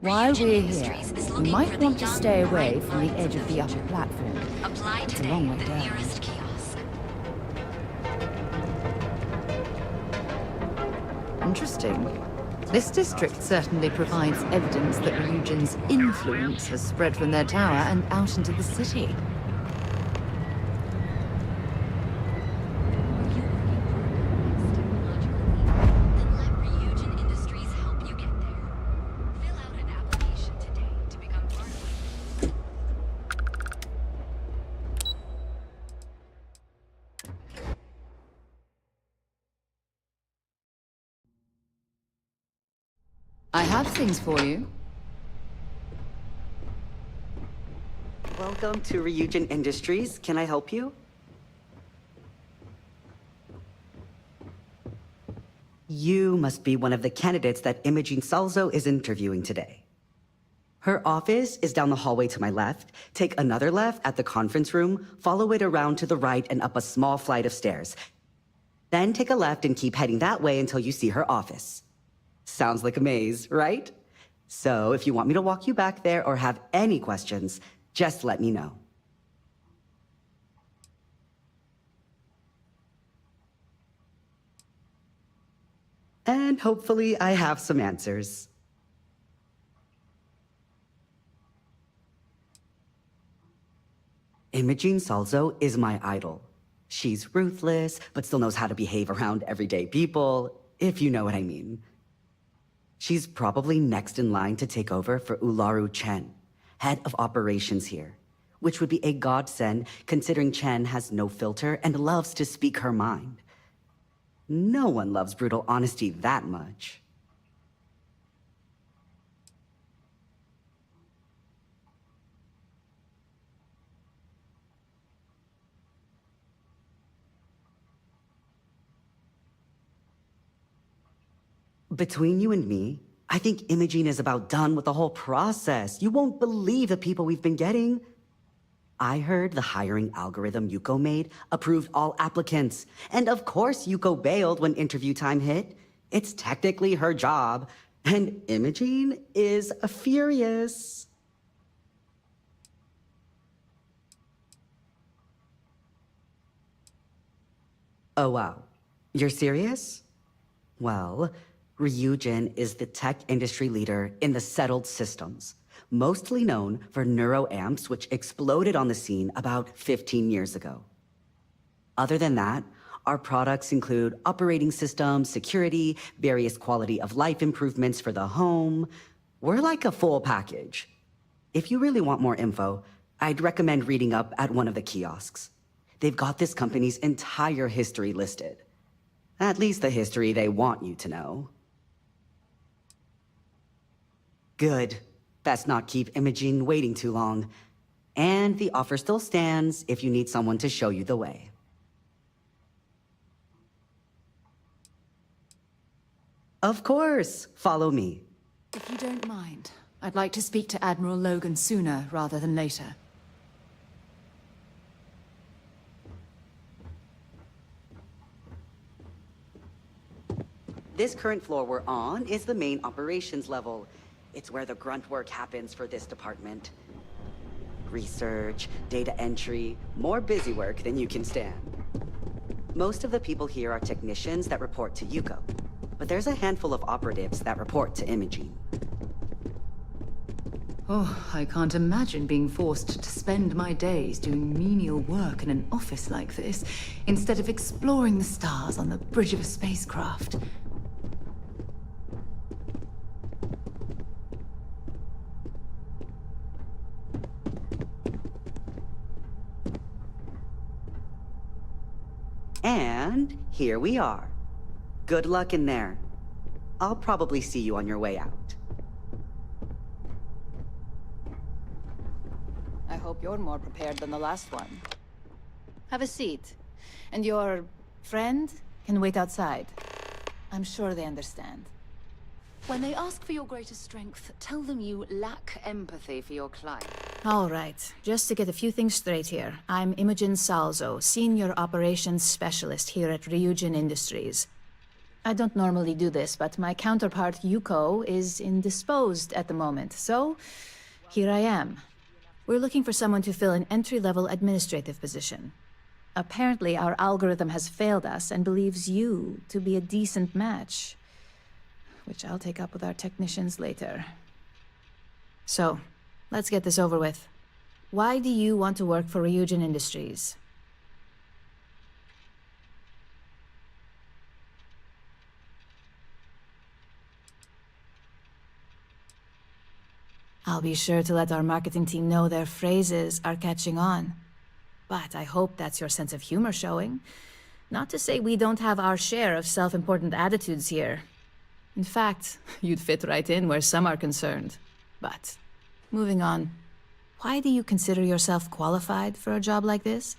While we're here, you might want to stay away from the edge of the upper platform. It's a long way down. Interesting. This district certainly provides evidence that Ryujin's influence has spread from their tower and out into the city. I have things for you. Welcome to Ryujin Industries. Can I help you? You must be one of the candidates that Imogene Salzo is interviewing today. Her office is down the hallway to my left. Take another left at the conference room, follow it around to the right and up a small flight of stairs. Then take a left and keep heading that way until you see her office. Sounds like a maze, right? So if you want me to walk you back there or have any questions, just let me know. And hopefully I have some answers. Imogene Salzo is my idol. She's ruthless, but still knows how to behave around everyday people, if you know what I mean. She's probably next in line to take over for Ularu Chen, head of operations here, which would be a godsend considering Chen has no filter and loves to speak her mind. No one loves brutal honesty that much. Between you and me, I think Imogene is about done with the whole process. You won't believe the people we've been getting. I heard the hiring algorithm Yuko made approved all applicants. And of course Yuko bailed when interview time hit. It's technically her job. And Imogene is furious. Oh wow, you're serious? Well, Ryujin is the tech industry leader in the settled systems, mostly known for neuroamps, which exploded on the scene about 15 years ago. Other than that, our products include operating systems, security, various quality of life improvements for the home. We're like a full package. If you really want more info, I'd recommend reading up at one of the kiosks. They've got this company's entire history listed. At least the history they want you to know. Good. Best not keep Imogene waiting too long. And the offer still stands if you need someone to show you the way. Of course. Follow me. If you don't mind, I'd like to speak to Admiral Logan sooner rather than later. This current floor we're on is the main operations level. It's where the grunt work happens for this department. Research, data entry, more busy work than you can stand. Most of the people here are technicians that report to Yuko, but there's a handful of operatives that report to Imogene. Oh, I can't imagine being forced to spend my days doing menial work in an office like this, instead of exploring the stars on the bridge of a spacecraft. And here we are. Good luck in there. I'll probably see you on your way out. I hope you're more prepared than the last one. Have a seat. And your friend can wait outside. I'm sure they understand. When they ask for your greatest strength, tell them you lack empathy for your client. All right, just to get a few things straight here. I'm Imogen Salzo, Senior Operations Specialist here at Ryujin Industries. I don't normally do this, but my counterpart, Yuko, is indisposed at the moment, so here I am. We're looking for someone to fill an entry-level administrative position. Apparently, our algorithm has failed us and believes you to be a decent match, which I'll take up with our technicians later. So, let's get this over with. Why do you want to work for Ryujin Industries? I'll be sure to let our marketing team know their phrases are catching on. But I hope that's your sense of humor showing. Not to say we don't have our share of self-important attitudes here. In fact, you'd fit right in where some are concerned. But, moving on. Why do you consider yourself qualified for a job like this?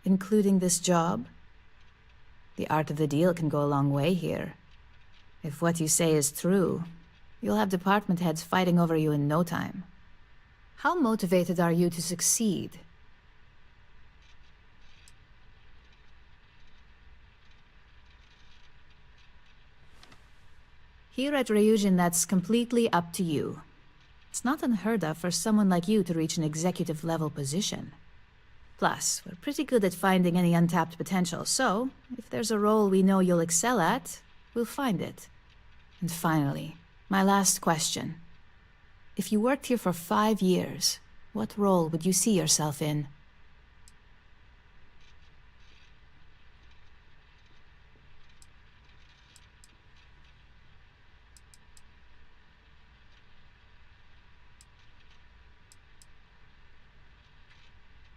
Including this job? The art of the deal can go a long way here. If what you say is true, you'll have department heads fighting over you in no time. How motivated are you to succeed? Here at Ryujin, that's completely up to you. It's not unheard of for someone like you to reach an executive-level position. Plus, we're pretty good at finding any untapped potential, so if there's a role we know you'll excel at, we'll find it. And finally, my last question. If you worked here for 5 years, what role would you see yourself in?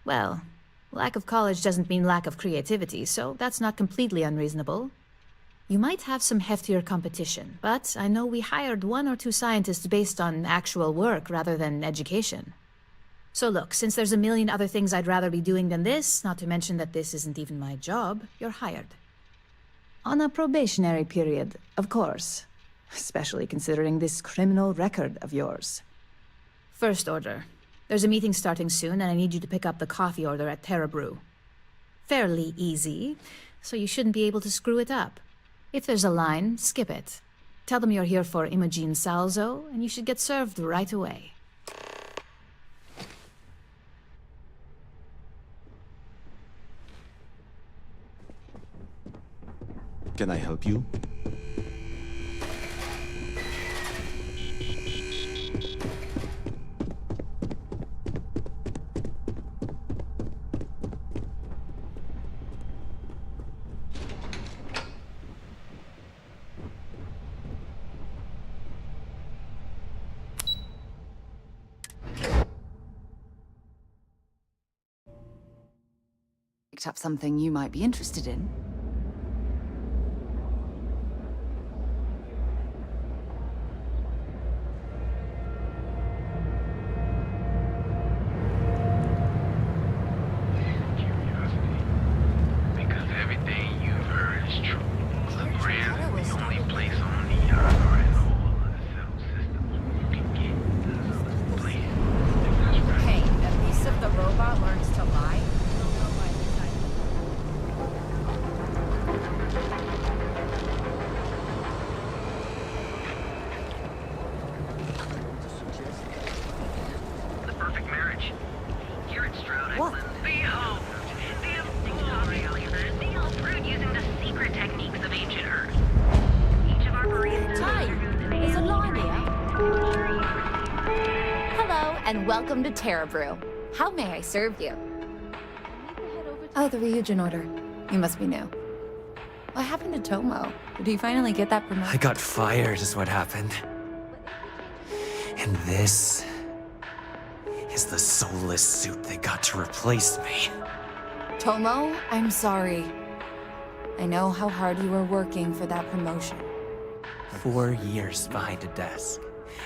Well, lack of college doesn't mean lack of creativity, so that's not completely unreasonable. You might have some heftier competition, but I know we hired 1 or 2 scientists based on actual work rather than education. So look, since there's a million other things I'd rather be doing than this, not to mention that this isn't even my job, you're hired. On a probationary period, of course. Especially considering this criminal record of yours. First order. There's a meeting starting soon, and I need you to pick up the coffee order at Terra Brew. Fairly easy, so you shouldn't be able to screw it up. If there's a line, skip it. Tell them you're here for Imogen Salzo, and you should get served right away. Can I help you? Picked up something you might be interested in. Because everything you've heard is true. The brand is the only place on the earth or in all of the settled systems where you can get those other places. If that's right. Hey, at least if the robot learns to lie, we'll know by the time. The perfect marriage. Here at Stroud What? Island, behold, the employee, they all brewed using the secret techniques of ancient Earth. Each of our baristas... Hi, there's a line here. Hello, and welcome to Terra Brew. How may I serve you? Oh, the Ryujin order. You must be new. What happened to Tomo? Did he finally get that promotion? I got fired is what happened. And this is the soulless suit they got to replace me. Tomo, I'm sorry. I know how hard you were working for that promotion. 4 years behind a desk,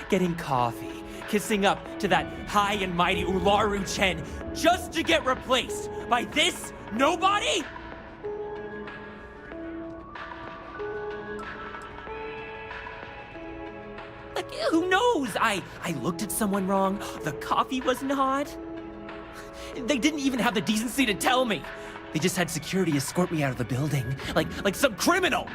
getting coffee, kissing up to that high and mighty Ularu Chen, just to get replaced by this nobody? Like, who knows? I looked at someone wrong, the coffee wasn't hot. They didn't even have the decency to tell me. They just had security escort me out of the building, like some criminal.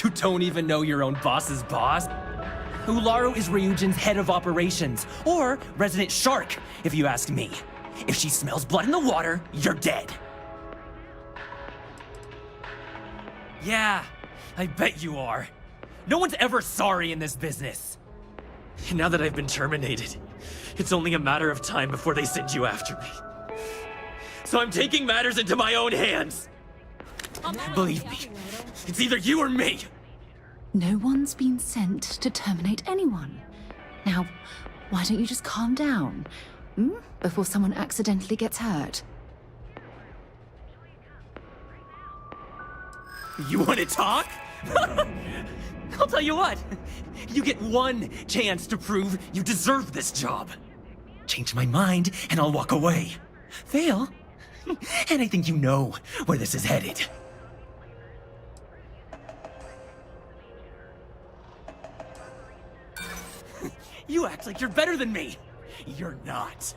You don't even know your own boss's boss? Ularu is Ryujin's head of operations, or resident shark, if you ask me. If she smells blood in the water, you're dead. Yeah, I bet you are. No one's ever sorry in this business. And now that I've been terminated, it's only a matter of time before they send you after me. So I'm taking matters into my own hands. Believe me, it's either you or me. No one's been sent to terminate anyone. Now, why don't you just calm down? Before someone accidentally gets hurt. You want to talk? I'll tell you what. You get one chance to prove you deserve this job. Change my mind, and I'll walk away. Fail, and I think you know where this is headed. You act like you're better than me. You're not.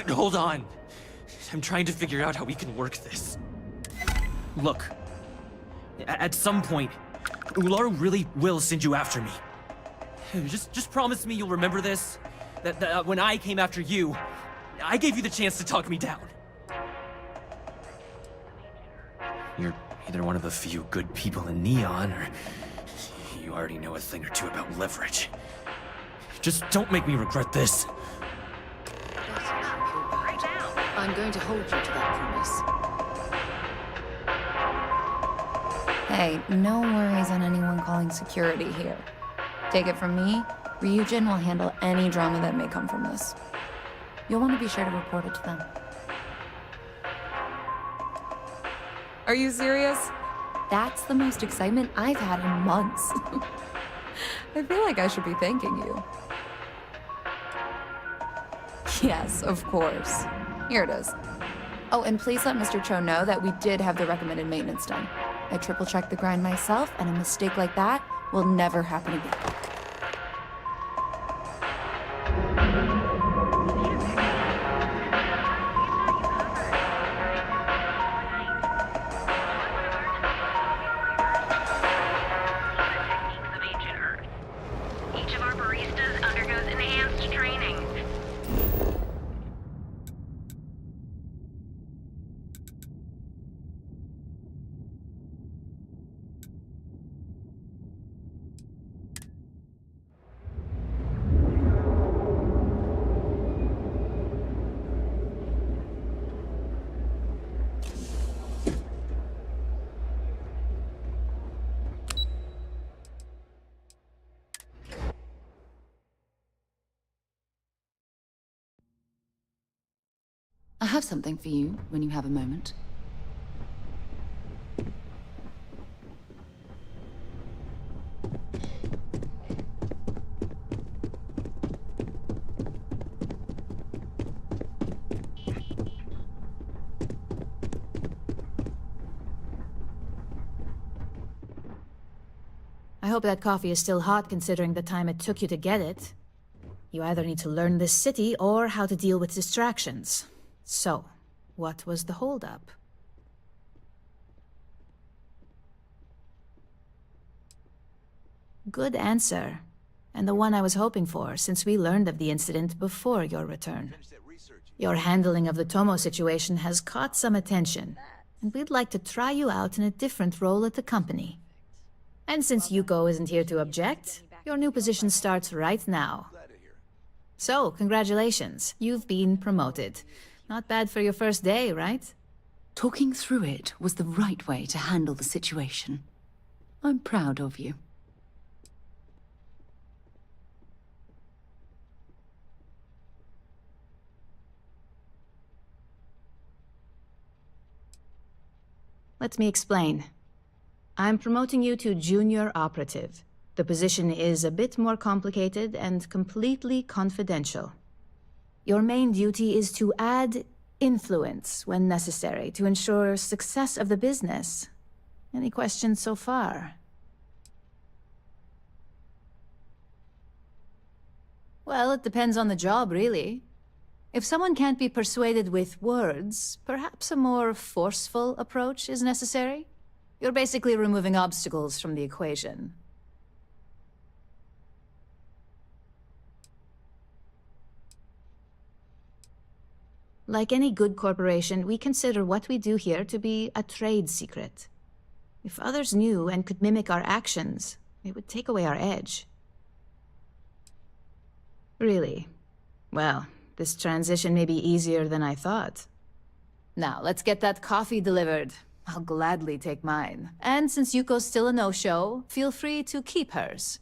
Hold on. I'm trying to figure out how we can work this. Look, at some point, Ularu really will send you after me. Just promise me you'll remember this. That when I came after you, I gave you the chance to talk me down. You're either one of the few good people in Neon, or you already know a thing or two about leverage. Just don't make me regret this. I'm going to hold you to that promise. Hey, no worries on anyone calling security here. Take it from me, Ryujin will handle any drama that may come from this. You'll want to be sure to report it to them. Are you serious? That's the most excitement I've had in months. I feel like I should be thanking you. Yes, of course. Here it is. Oh, and please let Mr. Cho know that we did have the recommended maintenance done. I triple-checked the grind myself, and a mistake like that will never happen again. Each of our baristas undergoes enhanced training. I have something for you when you have a moment. I hope that coffee is still hot considering the time it took you to get it. You either need to learn this city or how to deal with distractions. So, what was the holdup? Good answer. And the one I was hoping for, since we learned of the incident before your return. Your handling of the Tomo situation has caught some attention, and we'd like to try you out in a different role at the company. And since Yuko isn't here to object, your new position starts right now. So, congratulations. You've been promoted. Not bad for your first day, right? Talking through it was the right way to handle the situation. I'm proud of you. Let me explain. I'm promoting you to junior operative. The position is a bit more complicated and completely confidential. Your main duty is to add influence when necessary to ensure success of the business. Any questions so far? Well, it depends on the job, really. If someone can't be persuaded with words, perhaps a more forceful approach is necessary. You're basically removing obstacles from the equation. Like any good corporation, we consider what we do here to be a trade secret. If others knew and could mimic our actions, it would take away our edge. Really? Well, this transition may be easier than I thought. Now, let's get that coffee delivered. I'll gladly take mine. And since Yuko's still a no-show, feel free to keep hers.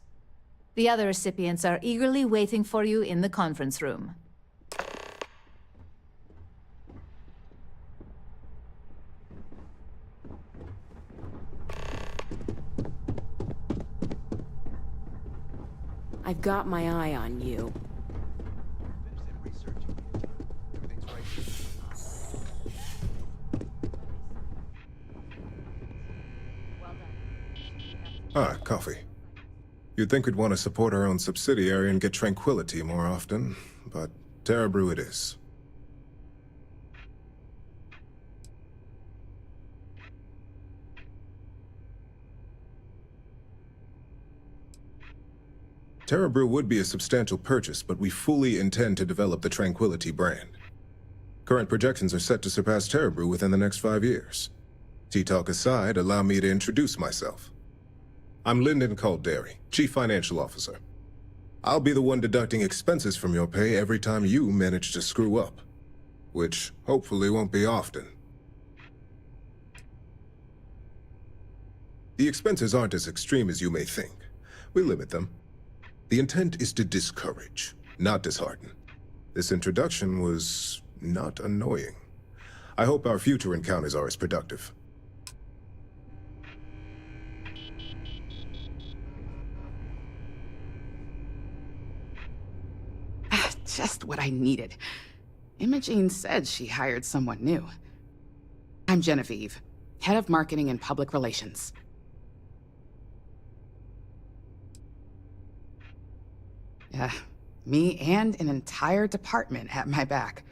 The other recipients are eagerly waiting for you in the conference room. I've got my eye on you. Ah, coffee. You'd think we'd want to support our own subsidiary and get tranquility more often, but Terra Brew it is. Terra Brew would be a substantial purchase, but we fully intend to develop the Tranquility brand. Current projections are set to surpass Terra Brew within the next 5 years. Tea talk aside, allow me to introduce myself. I'm Lyndon Calderi, Chief Financial Officer. I'll be the one deducting expenses from your pay every time you manage to screw up. Which hopefully won't be often. The expenses aren't as extreme as you may think. We limit them. The intent is to discourage, not dishearten. This introduction was not annoying. I hope our future encounters are as productive. Just what I needed. Imogene said she hired someone new. I'm Genevieve, Head of Marketing and Public Relations. Yeah, me and an entire department at my back.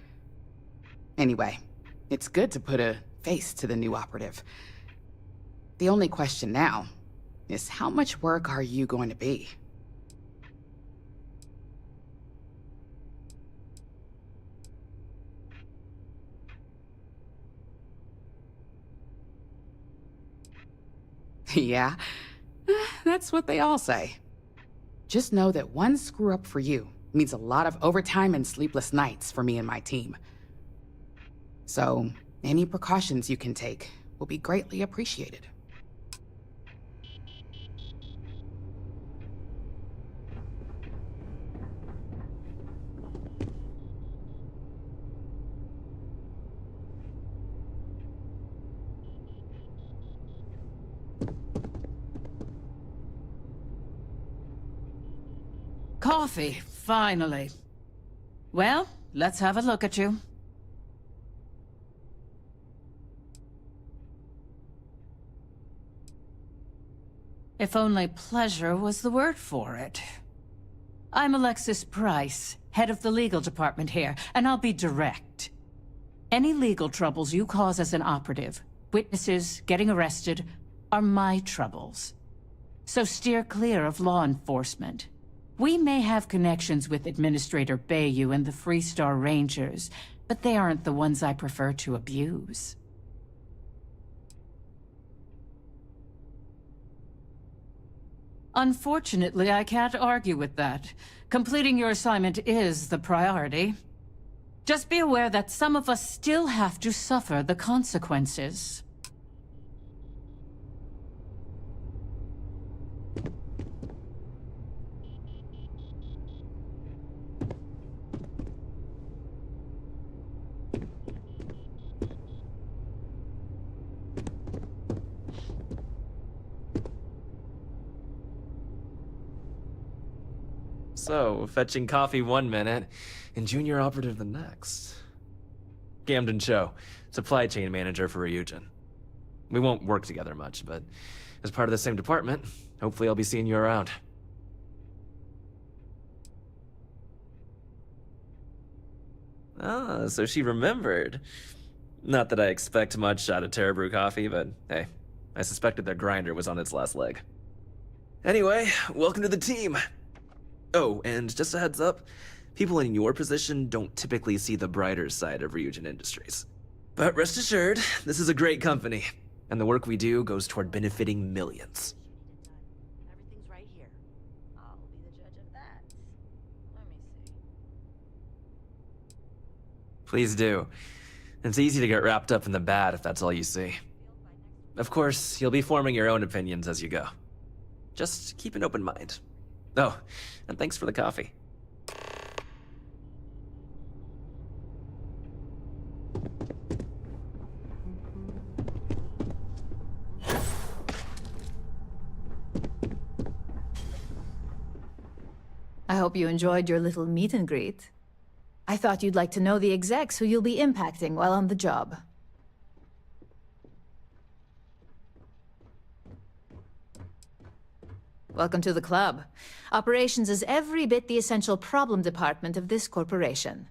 Anyway, it's good to put a face to the new operative. The only question now is how much work are you going to be? Yeah, that's what they all say. Just know that one screw-up for you means a lot of overtime and sleepless nights for me and my team. So, any precautions you can take will be greatly appreciated. Coffee, finally. Well, let's have a look at you. If only pleasure was the word for it. I'm Alexis Price, head of the legal department here, and I'll be direct. Any legal troubles you cause as an operative, witnesses, getting arrested, are my troubles. So steer clear of law enforcement. We may have connections with Administrator Bayou and the Freestar Rangers, but they aren't the ones I prefer to abuse. Unfortunately, I can't argue with that. Completing your assignment is the priority. Just be aware that some of us still have to suffer the consequences. So, fetching coffee 1 minute, and junior operative the next. Camden Cho, supply chain manager for Ryujin. We won't work together much, but as part of the same department, hopefully I'll be seeing you around. Ah, so she remembered. Not that I expect much out of Terebrew coffee, but hey, I suspected their grinder was on its last leg. Anyway, welcome to the team. Oh, and just a heads up, people in your position don't typically see the brighter side of Ryujin Industries. But rest assured, this is a great company, and the work we do goes toward benefiting millions. Everything's right here. I'll be the judge of that. Let me see. Please do. It's easy to get wrapped up in the bad if that's all you see. Of course, you'll be forming your own opinions as you go. Just keep an open mind. Oh, and thanks for the coffee. I hope you enjoyed your little meet and greet. I thought you'd like to know the execs who you'll be impacting while on the job. Welcome to the club. Operations is every bit the essential problem department of this corporation.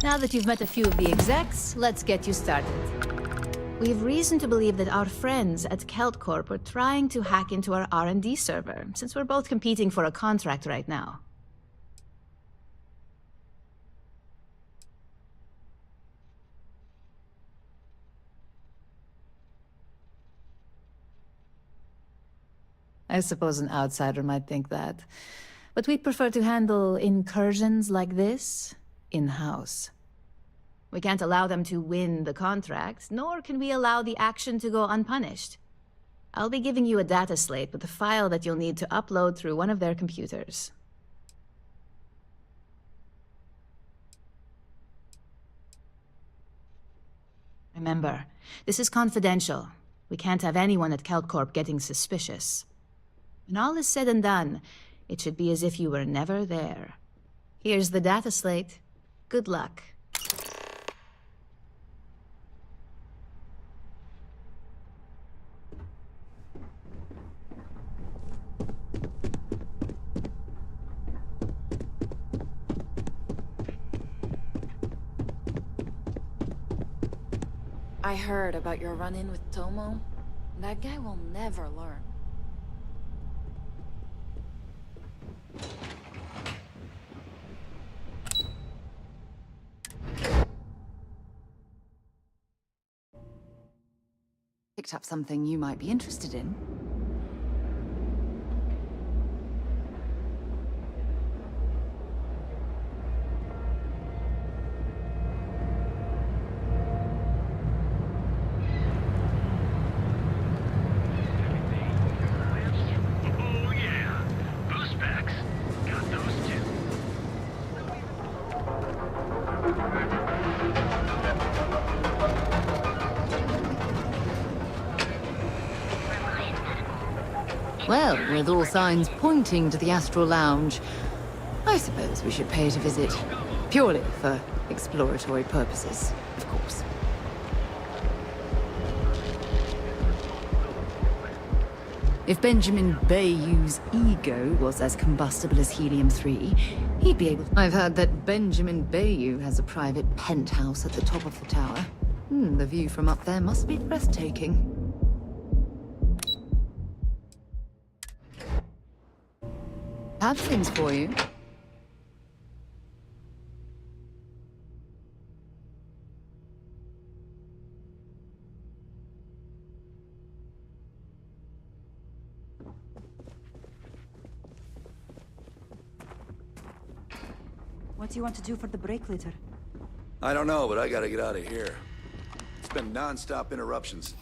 Now that you've met a few of the execs, let's get you started. We have reason to believe that our friends at KeltCorp are trying to hack into our R&D server, since we're both competing for a contract right now. I suppose an outsider might think that. But we'd prefer to handle incursions like this in-house. We can't allow them to win the contract, nor can we allow the action to go unpunished. I'll be giving you a data slate with a file that you'll need to upload through one of their computers. Remember, this is confidential. We can't have anyone at KeltCorp getting suspicious. When all is said and done, it should be as if you were never there. Here's the data slate. Good luck. I heard about your run-in with Tomo. That guy will never learn. Picked up something you might be interested in. Oh yeah, boost packs. Got those too. Well, with all signs pointing to the Astral Lounge, I suppose we should pay it a visit. Purely for exploratory purposes, of course. If Benjamin Bayou's ego was as combustible as helium-3, he'd be able to... I've heard that Benjamin Bayou has a private penthouse at the top of the tower. The view from up there must be breathtaking. Have things for you. What do you want to do for the break later? I don't know, but I gotta get out of here. It's been non-stop interruptions.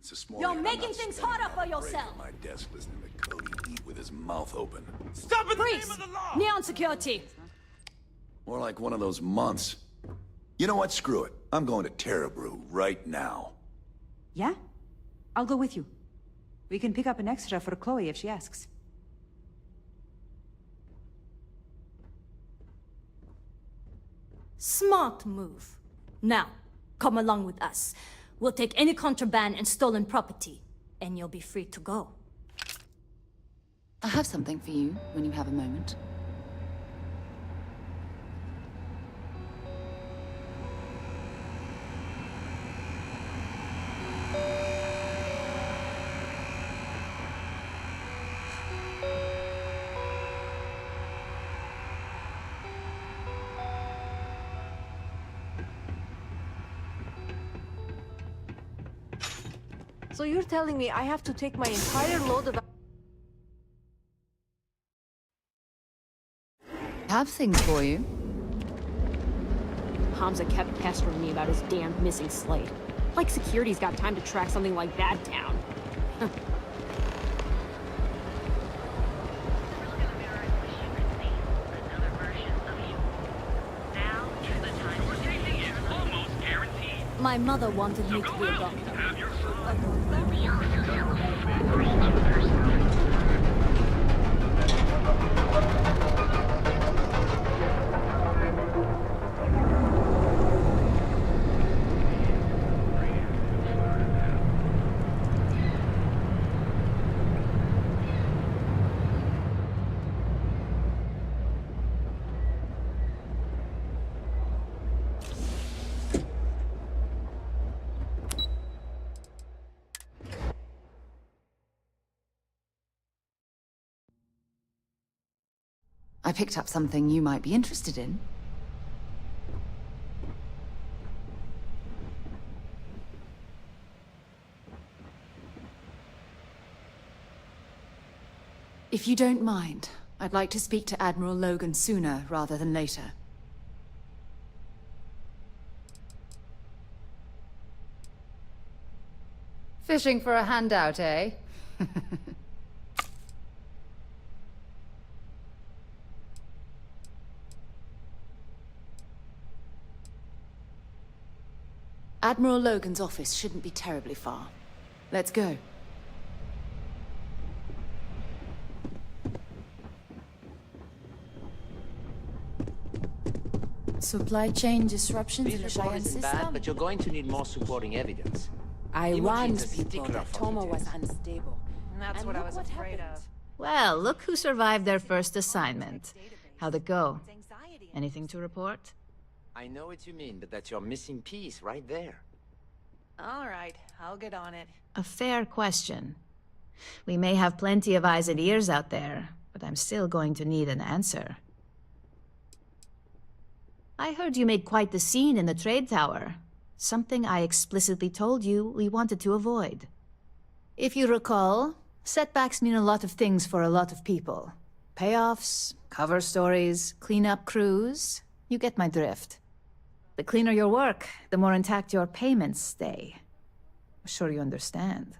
This morning, You're making I'm not things spending harder for a break yourself. at my desk listening to Cody eat with his mouth open. Stop in the name Freeze! of the law! Neon security! More like one of those months. You know what? Screw it. I'm going to Terrabrew right now. Yeah? I'll go with you. We can pick up an extra for Chloe if she asks. Smart move. Now, come along with us. We'll take any contraband and stolen property, and you'll be free to go. I have something for you when you have a moment. So you're telling me I have to take my entire load of... I have things for you. Hamza kept pestering me about his damn missing slate. Like security's got time to track something like that down. My mother wanted me to be a doctor. I picked up something you might be interested in. If you don't mind, I'd like to speak to Admiral Logan sooner rather than later. Fishing for a handout, eh? Admiral Logan's office shouldn't be terribly far. Let's go. Supply chain disruptions in the Cheyenne system? Bad, but you're going to need more supporting evidence. I Imogen's warned a people stickler that for Toma was details. unstable. That's what I was afraid of. Well, look who survived their first assignment. How'd it go? Anything to report? I know what you mean, but that's your missing piece right there. All right, I'll get on it. A fair question. We may have plenty of eyes and ears out there, but I'm still going to need an answer. I heard you made quite the scene in the trade tower. Something I explicitly told you we wanted to avoid. If you recall, setbacks mean a lot of things for a lot of people. Payoffs, cover stories, cleanup crews. You get my drift. The cleaner your work, the more intact your payments stay. I'm sure you understand.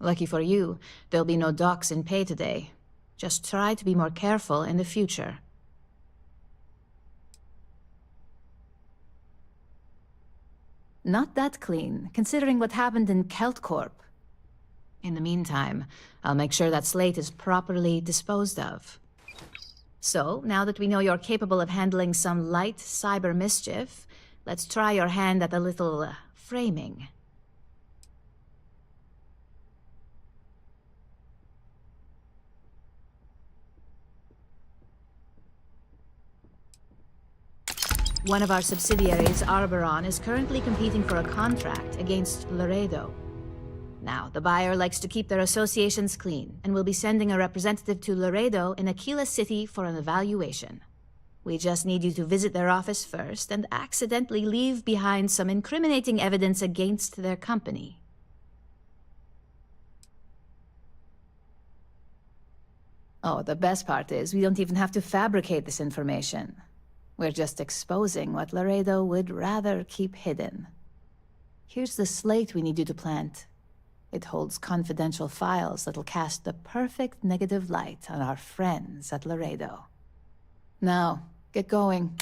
Lucky for you, there'll be no docks in pay today. Just try to be more careful in the future. Not that clean, considering what happened in KeltCorp. In the meantime, I'll make sure that slate is properly disposed of. So, now that we know you're capable of handling some light cyber mischief, let's try your hand at a little framing. One of our subsidiaries, Arboron, is currently competing for a contract against Laredo. Now, the buyer likes to keep their associations clean, and will be sending a representative to Laredo in Aquila City for an evaluation. We just need you to visit their office first and accidentally leave behind some incriminating evidence against their company. Oh, the best part is we don't even have to fabricate this information. We're just exposing what Laredo would rather keep hidden. Here's the slate we need you to plant. It holds confidential files that'll cast the perfect negative light on our friends at Laredo. Now, get going.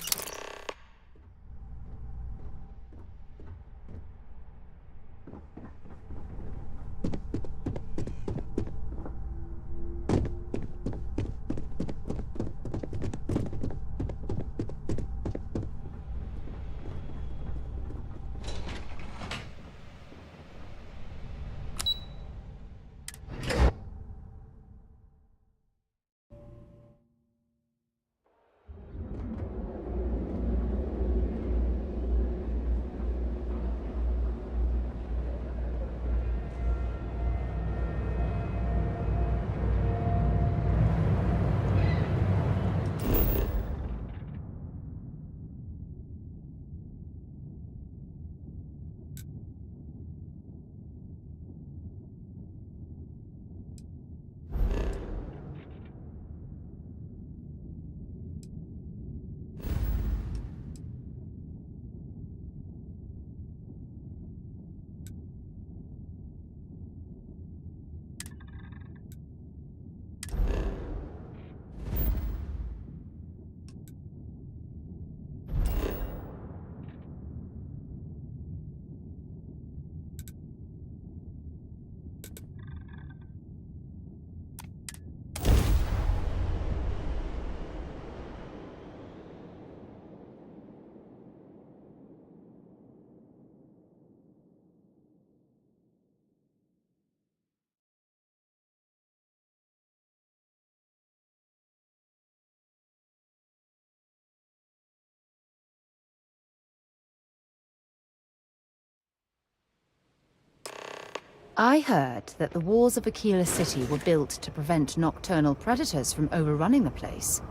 I heard that the walls of Aquila City were built to prevent nocturnal predators from overrunning the place.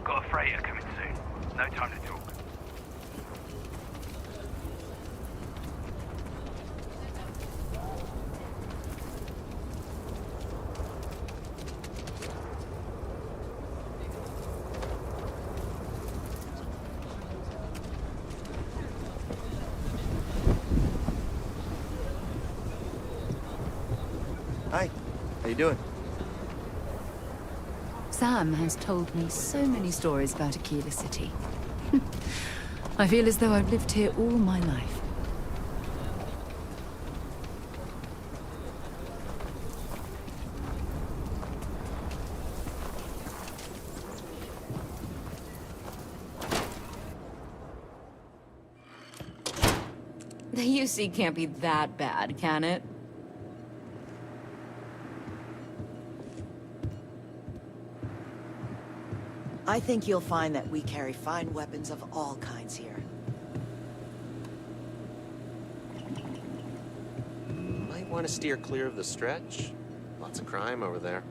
Got a freighter coming soon. No time to talk. Hi, how you doing? Sam has told me so many stories about Aquila City. I feel as though I've lived here all my life. The UC can't be that bad, can it? I think you'll find that we carry fine weapons of all kinds here. Might want to steer clear of the stretch. Lots of crime over there.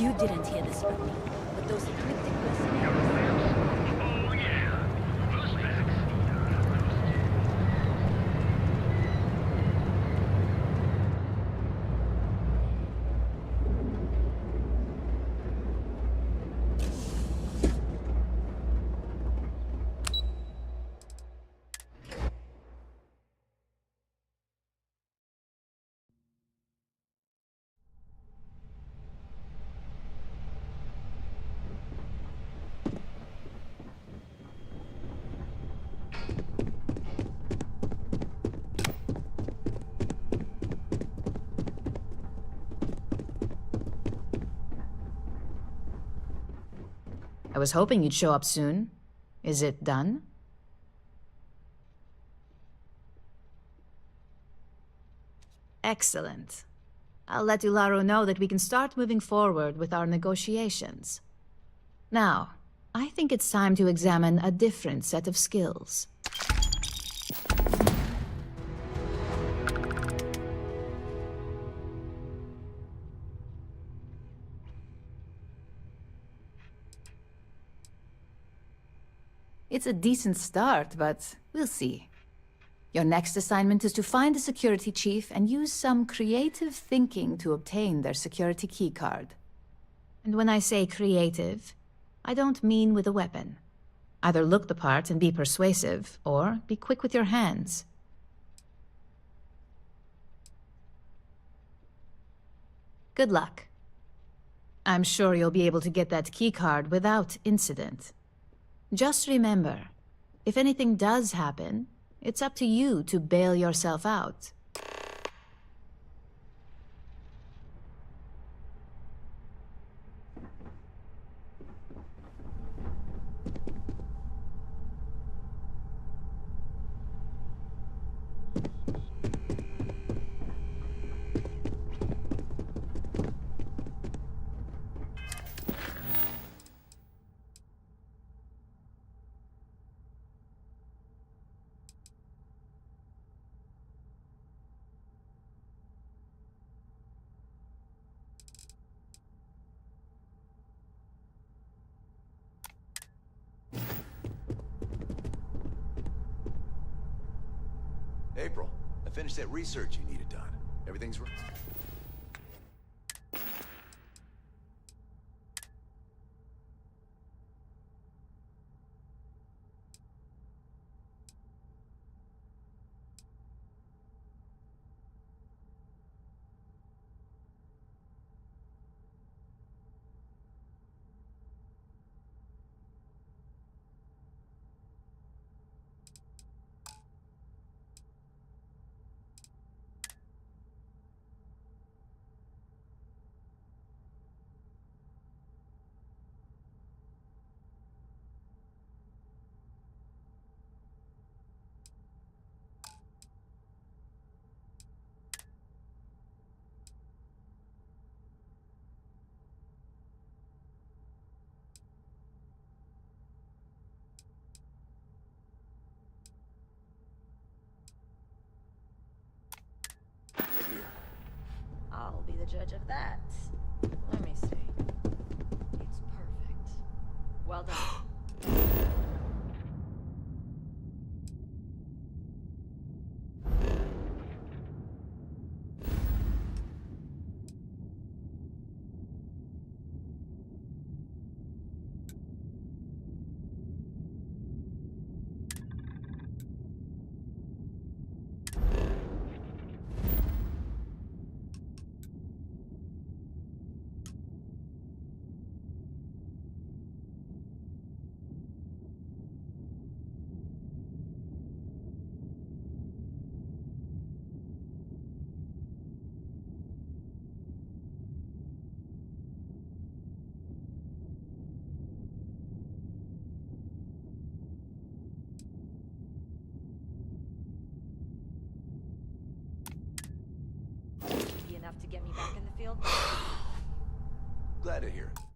You didn't hear this from me, but those ecliptic mercenaries... Oh, yeah. Those facts. I was hoping you'd show up soon. Is it done? Excellent. I'll let Ularo know that we can start moving forward with our negotiations. Now, I think it's time to examine a different set of skills. It's a decent start, but we'll see. Your next assignment is to find the security chief and use some creative thinking to obtain their security keycard. And when I say creative, I don't mean with a weapon. Either look the part and be persuasive, or be quick with your hands. Good luck. I'm sure you'll be able to get that keycard without incident. Just remember, if anything does happen, it's up to you to bail yourself out. April, I finished that research you needed done. Everything's right. I'll be the judge of that. Let me see. It's perfect. Well done. Enough to get me back in the field? Glad to hear it.